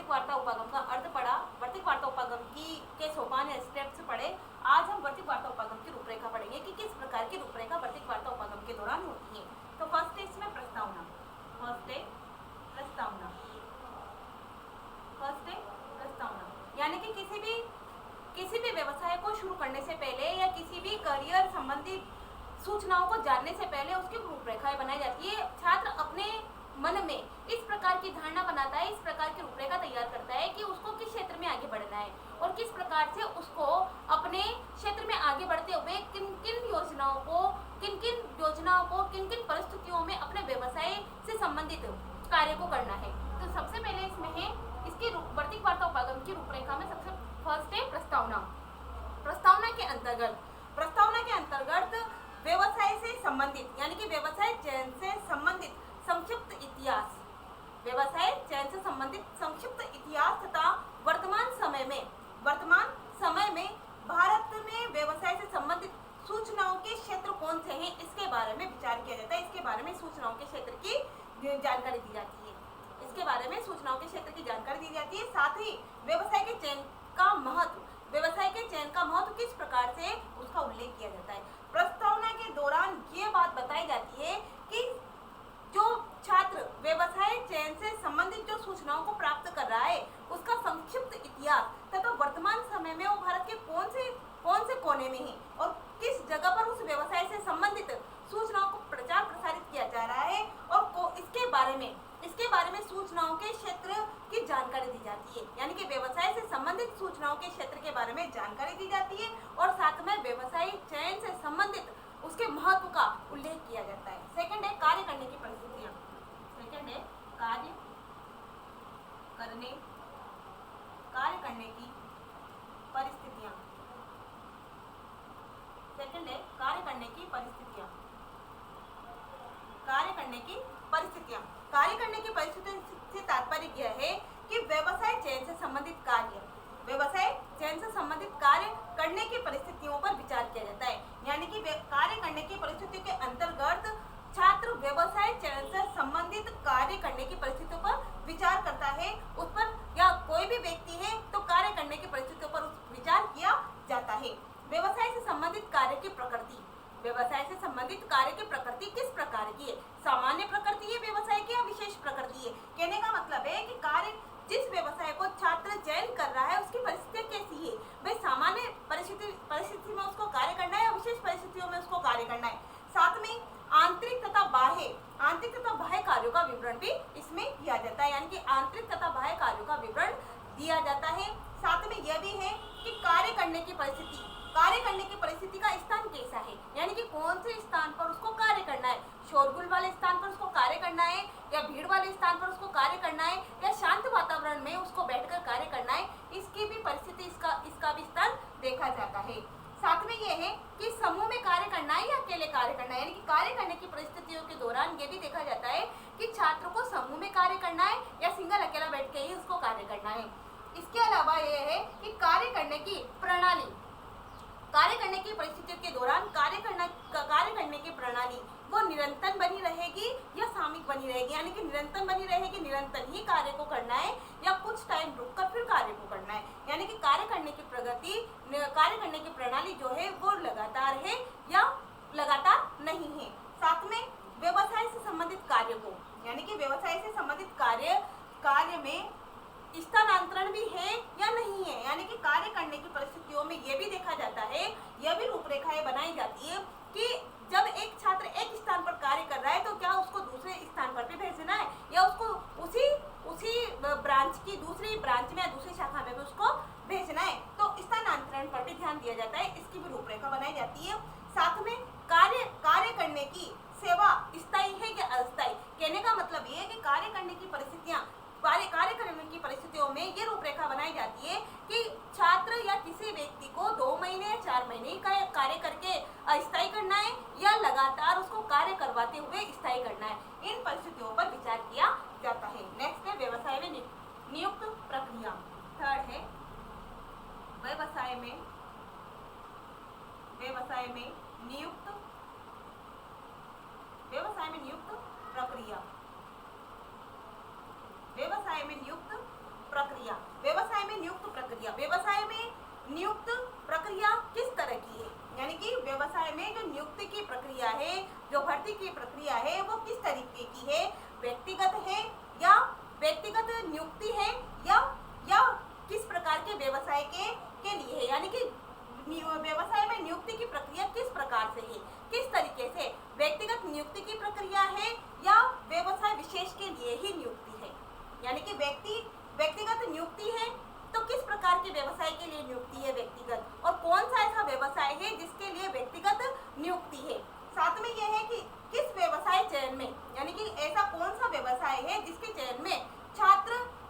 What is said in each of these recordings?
वर्तिक वार्ता उपागम का अर्थ पढ़ा, वर्तिक वार्ता उपागम की के सोपान या स्टेप्स पढ़े। आज हम वर्तिक वार्ता उपागम की रूपरेखा पढ़ेंगे कि किस प्रकार की रूपरेखा वर्तिक वार्ता उपागम के दौरान होती है। तो फर्स्ट है इसमें प्रस्तावना, फर्स्ट है प्रस्तावना, फर्स्ट है प्रस्तावना, यानी कि किसी भी व्यवसाय को शुरू करने से पहले या किसी भी करियर संबंधी सूचनाओं को जानने से पहले उसकी रूपरेखाएं बनाई जाती है। छात्र अपने मन में इस प्रकार की धारणा बनाता है, इस प्रकार की रूपरेखा तैयार करता है कि उसको किस क्षेत्र में आगे बढ़ना है और किस प्रकार से उसको अपने क्षेत्र में आगे बढ़ते हुए किन किन योजनाओं को, किन किन परिस्थितियों में अपने व्यवसाय से संबंधित कार्य को करना है। तो सबसे पहले इसमें है इसकी वर्तिक वार्ता उपागम की रूपरेखा में सबसे फर्स्ट है प्रस्तावना। प्रस्तावना के अंतर्गत व्यवसाय से संबंधित यानी कि व्यवसाय चयन से संबंधित संक्षिप्त इतिहास, व्यवसाय चयन से संबंधित संक्षिप्त इतिहास तथा वर्तमान समय में भारत में व्यवसाय से संबंधित सूचनाओं के क्षेत्र कौन से हैं इसके बारे में विचार किया जाता है। इसके बारे में सूचनाओं के क्षेत्र की जानकारी दी जाती है, इसके बारे में सूचनाओं के क्षेत्र की जानकारी दी जाती है। साथ ही व्यवसाय के चयन का महत्व किस प्रकार से उसका उल्लेख किया जाता है। प्रस्तावना के दौरान ये बात बताई जाती है कि जो छात्र व्यवसाय चयन से संबंधित जो सूचनाओं को प्राप्त कर रहा है उसका संक्षिप्त इतिहास तथा वर्तमान समय में वो भारत के कौन से कोने में है और किस जगह पर उस व्यवसाय से संबंधित सूचनाओं को प्रचार प्रसारित किया जा रहा है और इसके बारे में सूचनाओं के क्षेत्र की जानकारी दी जाती है। यानी कि व्यवसाय से संबंधित सूचनाओं के क्षेत्र के बारे में जानकारी दी जाती है और साथ में व्यवसाय चयन से संबंधित उसके महत्व का उल्लेख किया जाता है। सेकंड है कार्य करने की परिस्थितियां, सेकंड है कार्य करने की परिस्थितियां, सेकंड है कार्य करने की परिस्थितियां। कार्य करने की परिस्थितियों से तात्पर्य यह है कि व्यवसाय चयन से संबंधित कार्य करने की परिस्थितियों पर विचार किया जाता है। यानी कि कार्य करने की परिस्थितियों के अंतर्गत छात्र व्यवसाय चयन से संबंधित कार्य करने की परिस्थितियों पर विचार करता है, उस पर या कोई भी व्यक्ति है तो कार्य करने की परिस्थितियों पर विचार किया जाता है। व्यवसाय से संबंधित कार्य की प्रकृति, व्यवसाय से संबंधित कार्य की प्रकृति किस प्रकार की है, सामान्य प्रकृति है व्यवसाय की या विशेष प्रकृति है। कहने का मतलब है कि कार्य जिस व्यवसाय को छात्र चयन कर रहा है उसकी परिस्थितियां कैसी है, भाई सामान्य परिस्थिति में उसको कार्य करना है या विशेष परिस्थितियों में उसको कार्य करना है। साथ में आंतरिक तथा बाह्य कार्यों का विवरण भी इसमें दिया जाता है, यानी कि आंतरिक तथा बाह्य कार्यों का विवरण दिया जाता है। साथ में यह भी है कि कार्य करने की परिस्थिति का स्थान कैसा है, यानी कि कौन से स्थान पर उसको कार्य करना है, शोरगुल वाले स्थान पर उसको कार्य करना है या भीड़ वाले स्थान पर उसको कार्य करना है या शांत वातावरण में उसको बैठकर कार्य करना है, इसकी भी परिस्थिति इसका भी स्थान देखा जाता है। साथ में यह है कि समूह में कार्य करना है या अकेले कार्य करना है, यानी कि कार्य करने की परिस्थितियों के दौरान ये भी देखा जाता है कि छात्र को समूह में कार्य करना है या सिंगल अकेला बैठ के ही उसको कार्य करना है। इसके अलावा यह है कि कार्य करने की परिस्थितियों के दौरान कार्य करने की प्रणाली वो निरंतर बनी रहेगी या सामयिक बनी रहेगी, यानी कि निरंतर बनी रहेगी, निरंतर ही कार्य को करना है या कुछ टाइम रुककर फिर कार्य को करना है। यानी कि कार्य करने की प्रणाली जो है वो लगातार है या लगातार नहीं है। साथ में व्यवसाय से संबंधित कार्य को, यानी कि व्यवसाय से संबंधित कार्य में स्थानांतरण भी है या नहीं है, यानी कि कार्य करने की परिस्थितियों में यह भी देखा जाता है, यह भी रूपरेखाएं बनाई जाती है कि जब एक छात्र एक स्थान पर कार्य कर रहा है तो क्या उसको दूसरे स्थान पर भी भेजना है या उसको उसी ब्रांच की दूसरी ब्रांच में या दूसरी शाखा में भी उसको भेजना है, तो स्थानांतरण पर भी ध्यान दिया जाता है, इसकी भी रूपरेखा बनाई जाती है। साथ में कार्य करने की सेवा स्थायी है या अस्थायी, कहने का मतलब ये है कि कार्य करने की परिस्थितियों में ये रूपरेखा बनाई जाती है कि छात्र या किसी व्यक्ति को 2 महीने या 4 महीने का कार्य करके अस्थायी करना है या लगातार उसको कार्य करवाते हुए स्थायी करना है, इन परिस्थितियों पर विचार किया जाता है। नेक्स्ट है व्यवसाय में नियुक्त प्रक्रिया। थर्ड है व्यवसाय में नियुक्त प्रक्रिया। की प्रक्रिया है, जो भर्ती की प्रक्रिया है वो किस तरीके की है, व्यक्तिगत है या व्यक्तिगत नियुक्ति है या किस प्रकार के व्यवसाय के लिए है, यानी कि व्यवसाय में नियुक्ति की प्रक्रिया किस प्रकार से है, किस तरीके से व्यक्तिगत नियुक्ति की प्रक्रिया है या व्यवसाय विशेष के लिए ही नियुक्ति है, यानी कि व्यक्तिगत नियुक्ति है तो किस प्रकार के व्यवसाय के लिए नियुक्ति है व्यक्तिगत, और कौन सा ऐसा व्यवसाय है जिसके लिए व्यक्तिगत नियुक्ति है। साथ में यह है कि किस व्यवसाय चयन में, यानी कि ऐसा कौन सा व्यवसाय है जिसके चयन में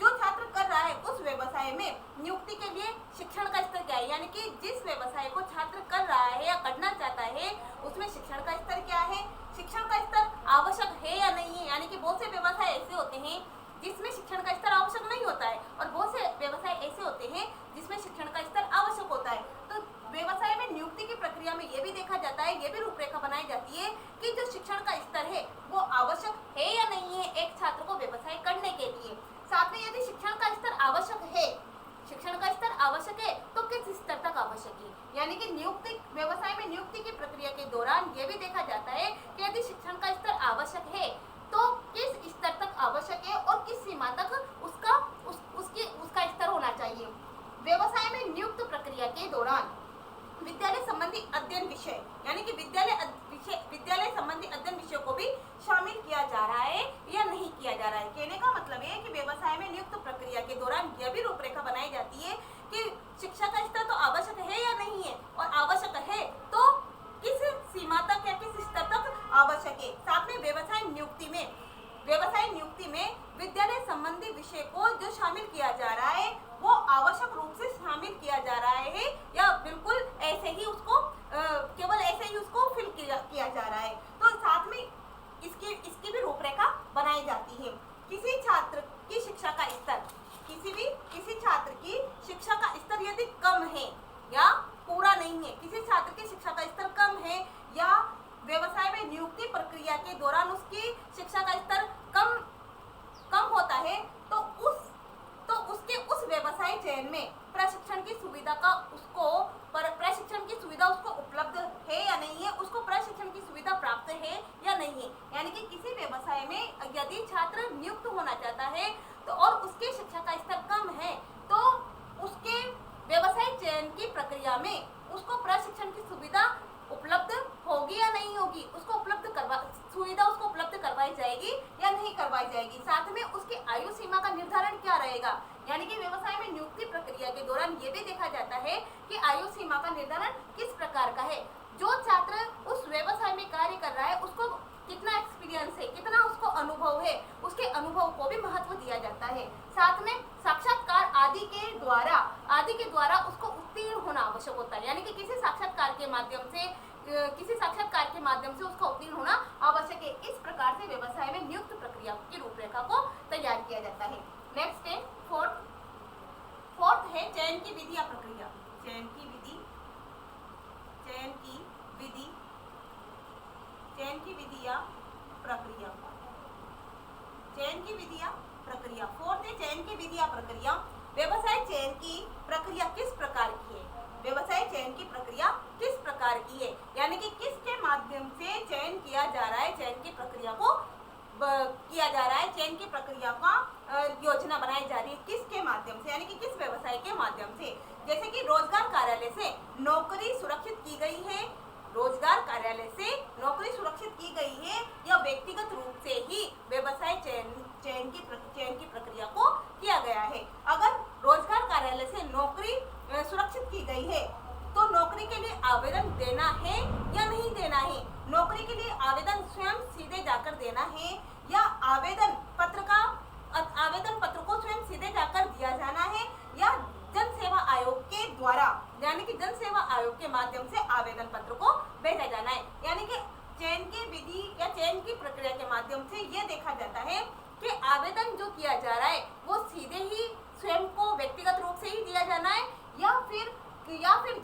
जो छात्र कर रहा है उस व्यवसाय में नियुक्ति के लिए शिक्षण का स्तर क्या है, यानी कि जिस व्यवसाय को छात्र कर रहा है या करना चाहता है उसमें शिक्षण का स्तर क्या है, शिक्षण का स्तर आवश्यक है या नहीं है, यानी कि बहुत से व्यवसाय ऐसे होते हैं जिसमें शिक्षण का स्तर आवश्यक नहीं होता है और बहुत से व्यवसाय ऐसे होते हैं जिसमें शिक्षण का स्तर आवश्यक होता है। तो व्यवसाय में नियुक्ति की प्रक्रिया में ये भी देखा जाता है, ये भी रूपरेखा बनाई जाती है कि जो शिक्षण का स्तर है वो आवश्यक है या नहीं है एक छात्र को व्यवसाय करने के लिए। साथ में यदि शिक्षण का स्तर आवश्यक है, शिक्षण का स्तर आवश्यक है तो किस स्तर तक आवश्यक है, यानी कि व्यवसाय में नियुक्ति की प्रक्रिया के दौरान ये भी देखा जाता है कि यदि शिक्षण का स्तर आवश्यक है तो किस स्तर तक आवश्यक है और किस सीमा तक उसका स्तर होना चाहिए। व्यवसाय में नियुक्त प्रक्रिया के दौरान विद्यालय संबंधी अध्ययन विषय, यानी कि विद्यालय संबंधी अध्ययन विषय को भी शामिल किया जा रहा है या नहीं किया जा रहा है। कहने का मतलब है कि व्यवसाय में नियुक्त प्रक्रिया के दौरान यह भी रूपरेखा बनाई जाती है कि शिक्षा का स्तर तो आवश्यक है या नहीं है, और आवश्यक है तो किस सीमा तक या किस स्तर तक आवश्यक है। साथ में व्यवसाय नियुक्ति में विद्यालय संबंधी विषय को जो शामिल किया जा रहा है वो आवश्यक रूप से शामिल किया जा रहा है या बिल्कुल ऐसे ही उसको केवल ऐसे ही उसको फिल किया जा रहा है। तो साथ में इसकी भी रूपरेखा बनाई जाती है। किसी छात्र की शिक्षा का स्तर, किसी छात्र की शिक्षा का स्तर यदि कम है या पूरा नहीं है, किसी छात्र की शिक्षा का स्तर कम है या व्यवसाय में नियुक्ति प्रक्रिया के दौरान उसकी शिक्षा का स्तर कम होता है तो उसके उस व्यवसाय चयन में प्रशिक्षण की सुविधा उसको उपलब्ध है या नहीं है, उसको प्रशिक्षण की सुविधा प्राप्त है या नहीं है। यानी कि किसी व्यवसाय में यदि छात्र नियुक्त होना चाहता है तो और उसके शिक्षा का स्तर कम है तो उसके व्यवसाय चयन की प्रक्रिया में उसको प्रशिक्षण की सुविधा उपलब्ध होगी या नहीं होगी, सुविधा उसको उपलब्ध करवाई जाएगी या नहीं करवाई जाएगी। साथ में उसकी आयु सीमा का निर्धारण क्या रहेगा, यानी कि व्यवसाय में नियुक्ति प्रक्रिया के दौरान ये भी देखा जाता है कि आयु सीमा का निर्धारण किस प्रकार का है। जो छात्र उस व्यवसाय में कार्य कर रहा है उसको कितना एक्सपीरियंस है, कितना उसको अनुभव है, उसके अनुभव को भी महत्व दिया जाता है। साथ में साक्षात्कार आदि के द्वारा उसको उत्तीर्ण होना आवश्यक होता है, यानी कि किसी साक्षात्कार के माध्यम से उसका उत्तीर्ण होना आवश्यक है। इस प्रकार से व्यवसाय में नियुक्त प्रक्रिया की रूपरेखा को तैयार किया जाता है। नेक्स्ट है फोर्थ है चयन की विधि या प्रक्रिया। चयन की विधि या प्रक्रिया। फोर्थ है चयन की विधि या प्रक्रिया। व्यवसाय चयन की प्रक्रिया किस प्रकार की है, व्यवसाय चयन की प्रक्रिया किस प्रकार की है, यानी कि किसके माध्यम से चयन किया जा रहा है, चयन की प्रक्रिया को किया जा रहा है, चयन की प्रक्रिया का योजना बनाई जा रही है किसके माध्यम से, यानी कि किस व्यवसाय के माध्यम से। जैसे कि रोजगार कार्यालय से नौकरी सुरक्षित की गई है, रोजगार कार्यालय से नौकरी सुरक्षित की गई है या व्यक्तिगत रूप से ही व्यवसाय चयन की प्रक्रिया को किया गया है। अगर रोजगार कार्यालय से नौकरी सुरक्षित की गई है तो नौकरी के लिए आवेदन देना है या नहीं देना है, नौकरी के लिए आवेदन स्वयं सीधे जाकर देना है या आवेदन पत्र को स्वयं सीधे जाकर दिया जाना है या जन सेवा आयोग के द्वारा, यानी कि जन सेवा आयोग के माध्यम से आवेदन पत्र को भेजा जाना है। यानी कि चयन की विधि या चयन की प्रक्रिया के माध्यम से यह देखा जाता है कि आवेदन जो किया जा रहा है वो सीधे ही स्वयं को व्यक्तिगत रूप से ही दिया जाना है या फिर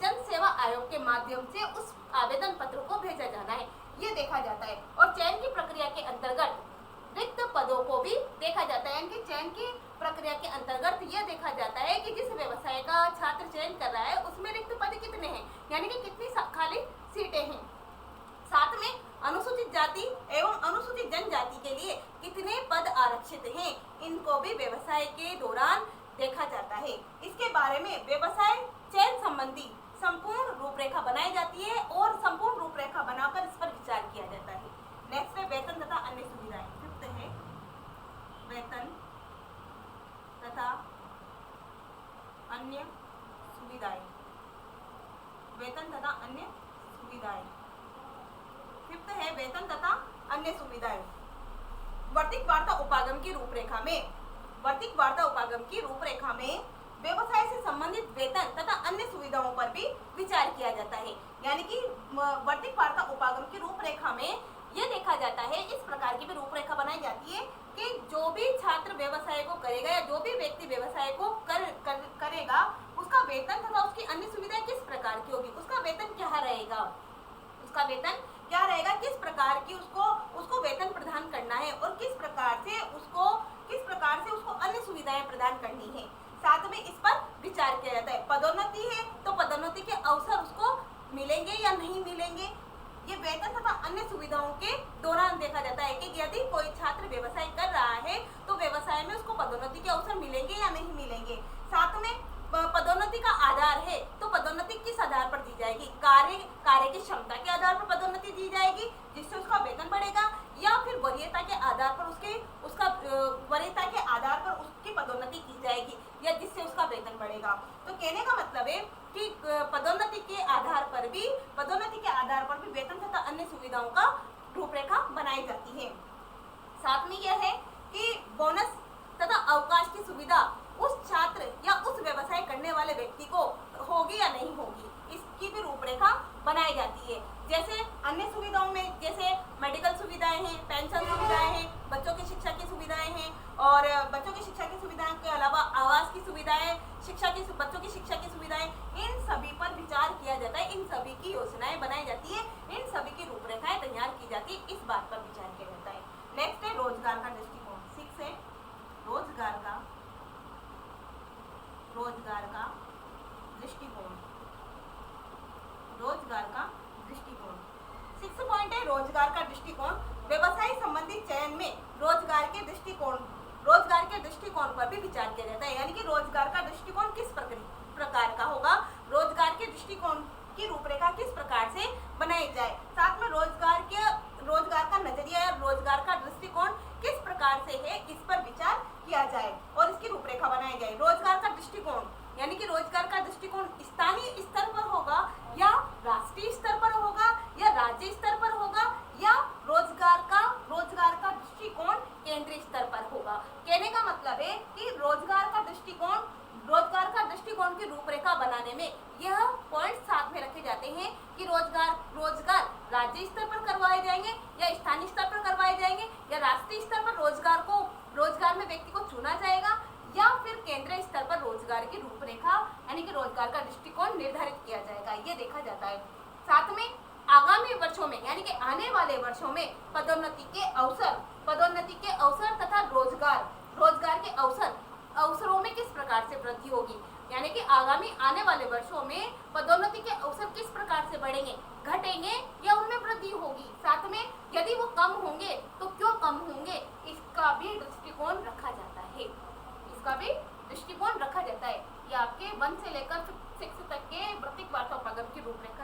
जन सेवा आयोग के माध्यम से उस आवेदन पत्र को भेजा जाना है, ये देखा जाता है। और चयन की प्रक्रिया के अंतर्गत रिक्त पदों को भी देखा जाता है, यानी कि चयन की प्रक्रिया के अंतर्गत यह देखा जाता है कि जिस व्यवसाय का छात्र चयन कर रहा है उसमें रिक्त पद कितने हैं, यानी कि कितनी खाली सीटें हैं। साथ में अनुसूचित जाति एवं अनुसूचित जनजाति के लिए कितने पद आरक्षित हैं, इनको भी व्यवसाय के दौरान देखा जाता है। इसके बारे में व्यवसाय चयन संबंधी संपूर्ण रूपरेखा बनाई जाती है और संपूर्ण रूपरेखा बनाकर इस पर विचार किया जाता है। नेक्स्ट है वेतन तथा अन्य सुविधाएं। फिफ्थ है वेतन तथा अन्य सुविधाएं। वेतन तथा अन्य सुविधाएं। फिफ्थ है वेतन तथा अन्य सुविधाएं। वर्तिक वार्ता उपागम की रूपरेखा में व्यवसाय से संबंधित वेतन तथा अन्य सुविधाओं पर भी विचार किया जाता है। यानी कि वर्तिक वार्ता उपागम की रूपरेखा में यह देखा जाता है, इस प्रकार की भी रूपरेखा बनाई जाती है कि जो भी छात्र व्यवसाय को करेगा या जो भी व्यक्ति व्यवसाय को करेगा उसका वेतन तथा उसकी अन्य सुविधाएं किस प्रकार की होगी, उसका वेतन क्या रहेगा, किस प्रकार की उसको वेतन प्रदान करना है और किस प्रकार से उसको अन्य सुविधाएं प्रदान करनी है। साथ में इस पर विचार किया जाता है। पदोन्नति है तो पदोन्नति के अवसर उसको मिलेंगे या नहीं मिलेंगे, ये वेतन तथा अन्य सुविधाओं के दौरान देखा जाता है कि यदि कोई छात्र व्यवसाय कर रहा है तो व्यवसाय में उसको पदोन्नति के अवसर मिलेंगे या नहीं मिलेंगे। साथ में पदोन्नति का आधार है तो पदोन्नति किस आधार पर दी जाएगी, कार्य की क्षमता के आधार पर पदोन्नति दी जाएगी जिससे उसका वेतन बढ़ेगा, या फिर वरीयता के आधार पर उसकी पदोन्नति की जाएगी या जिससे उसका वेतन बढ़ेगा। तो कहने का मतलब है कि पदोन्नति के आधार पर भी वेतन तथा अन्य सुविधाओं का रूपरेखा बनाई जाती है। साथ में यह है कि बोनस तथा अवकाश की सुविधा उस छात्र या उस व्यवसाय करने वाले व्यक्ति को होगी या नहीं होगी, इसकी भी रूपरेखा बनाई जाती है। जैसे अन्य सुविधाओं में जैसे मेडिकल सुविधाएं हैं, पेंशन सुविधाएं हैं, बच्चों की शिक्षा की सुविधाएं हैं, और बच्चों की शिक्षा की सुविधाओं के अलावा आवास की सुविधाएं, बच्चों की शिक्षा की सुविधाएं, इन सभी पर विचार किया जाता है, इन सभी की योजनाएं बनाई जाती है, इन सभी की रूपरेखाएं तैयार की जाती है, इस बात पर विचार किया जाता है। नेक्स्ट है रोजगार का दृष्टिकोण। 6 है रोजगार का दृष्टिकोण। 6 पॉइंट है रोजगार का दृष्टिकोण। व्यवसाय संबंधी चयन में रोजगार के दृष्टिकोण पर भी विचार किया जाता है। यानी कि रोजगार का दृष्टिकोण किस प्रकार का होगा, रोजगार के दृष्टिकोण की रूपरेखा किस प्रकार से बनाई जाए, साथ में रोजगार का नजरिया या रोजगार का दृष्टिकोण किस प्रकार से है, इस पर विचार किया जाए और इसकी रूपरेखा बनाई जाए। रोजगार का दृष्टिकोण यानी कि रोजगार का दृष्टिकोण स्थानीय स्तर पर होगा या राष्ट्रीय स्तर पर होगा या राज्य स्तर पर होगा, या रोजगार का दृष्टिकोण केंद्रीय स्तर पर होगा। कहने का मतलब है कि रोजगार का दृष्टिकोण की रूपरेखा बनाने में यह पॉइंट साथ में रखे जाते हैं कि रोजगार राज्य स्तर पर करवाए जाएंगे या स्थानीय स्तर पर करवाए जाएंगे, या राष्ट्रीय स्तर पर रोजगार में व्यक्ति को चुना जाएगा, या फिर केंद्रीय स्तर पर रोजगार की रूपरेखा यानी कि रोजगार का दृष्टिकोण निर्धारित किया जाएगा, ये देखा जाता है। साथ में आगामी वर्षों में यानी कि आने वाले वर्षों में पदोन्नति के अवसर तथा रोजगार के अवसरों में किस प्रकार से वृद्धि होगी, यानी कि आने वाले वर्षों में पदोन्नति के अवसर किस प्रकार से बढ़ेंगे, घटेंगे या उनमें वृद्धि होगी। साथ में यदि वो कम होंगे तो क्यों कम होंगे, इसका भी दृष्टिकोण रखा जाता है। ये आपके 1 से लेकर 6 तक के वर्तिक वार्ता उपागम की रूपरेखा